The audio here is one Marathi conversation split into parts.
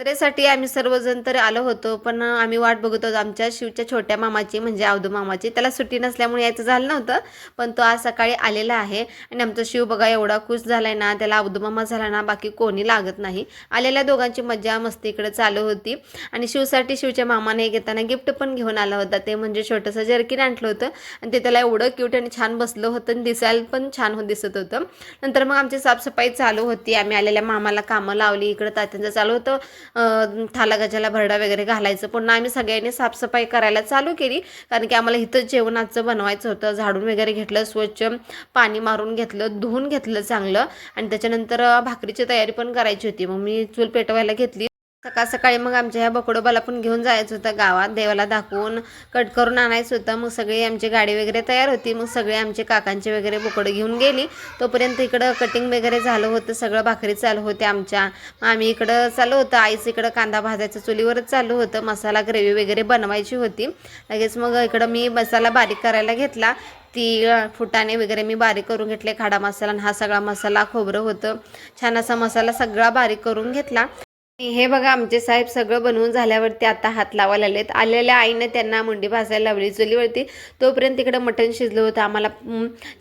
जत्रेसाठी आम्ही सर्वजण तर आलो होतो, पण आम्ही वाट बघत होतो आमच्या शिवच्या छोट्या मामाची म्हणजे अवधू मामाची. त्याला सुट्टी नसल्यामुळे यायचं झालं नव्हतं, पण तो आज सकाळी आलेला आहे आणि आमचा शिव बघा एवढा खुश झालाय ना, त्याला अवधू मामा झाला ना बाकी कोणी लागत नाही. आलेल्या दोघांची मज्जा मस्ती इकडे चालू होती आणि शिवसाठी शिवच्या मामाने घेताना गिफ्ट पण घेऊन आला होता. ते म्हणजे छोटंसं जर्किन आणलं होतं आणि ते त्याला एवढं क्यूट आणि छान बसलं होतं आणि दिसायला पण छान दिसत होतं. नंतर मग आमची साफसफाई चालू होती. आम्ही आलेल्या मामाला कामं लावली. इकडं तात्यांचं चालू होतं थाला गजाला भरडा वगैरे घालायचं. पुन्हा आम्ही सगळ्यांनी साफसफाई करायला चालू केली, कारण की आम्हाला इथंच जेवणाचं बनवायचं होतं. झाडून वगैरे घेतलं, स्वच्छ पाणी मारून घेतलं, धुवून घेतलं चांगलं आणि त्याच्यानंतर भाकरीची तयारी पण करायची होती. मग मी चूल पेटवायला घेतली. सकाळ सकाळी मग आमच्या ह्या बकडोबाला पण घेऊन जायचं होतं गावात, देवाला दाखवून कट करून आणायचं होतं. मग सगळी आमची गाडी वगैरे तयार होती. मग सगळे आमचे काकांचे वगैरे बोकडं घेऊन गेली. तोपर्यंत इकडं कटिंग वगैरे झालं होतं, सगळं भाकरी चालू होते आमच्या. आम्ही इकडं चालू होतं, आईच इकडं कांदा भाजायचं चुलीवरच चालू होतं. मसाला ग्रेव्ही वगैरे बनवायची होती. लगेच मग इकडं मी मसाला बारीक करायला घेतला. ती फुटाणे वगैरे मी बारीक करून घेतले, खाडा मसाला आणि हा सगळा मसाला खोबरं होतं. छान असा मसाला सगळा बारीक करून घेतला. हे बघा आमचे साहेब सगळं बनवून झाल्यावरती आता हात लावायला आलेत. आलेल्या आईने त्यांना मुंडी भाजायला लावली चुलीवरती. तोपर्यंत इकडं मटण शिजलं होतं. आम्हाला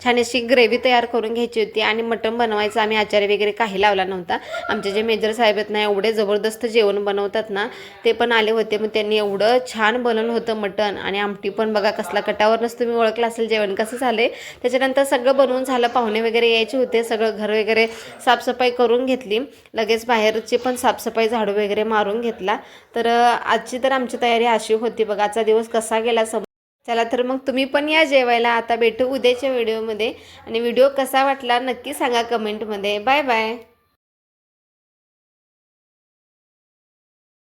छान अशी ग्रेव्ही तयार करून घ्यायची होती आणि मटण बनवायचं. आम्ही आचार्य वगैरे काही लावला नव्हता. आमचे जे मेजर साहेब आहेत ना, एवढे जबरदस्त जेवण बनवतात ना, ते पण आले होते. मग त्यांनी एवढं छान बनवलं होतं मटण आणि आमटी पण बघा कसला कटावरनंच तुम्ही ओळखलं असेल जेवण कसं झालं. त्याच्यानंतर सगळं बनवून झालं, पाहुणे वगैरे यायचे होते. सगळं घर वगैरे साफसफाई करून घेतली. लगेच बाहेरची पण साफसफाई झाडू वगैरे मारून घेतला. तर आजची तर आमची तयारी अशी होती बघा. आजचा दिवस कसा गेला चला तर मग तुम्ही पण या जेवायला. आता भेटू उद्याच्या व्हिडिओमध्ये आणि व्हिडिओ कसा वाटला नक्की सांगा कमेंटमध्ये. Bye bye.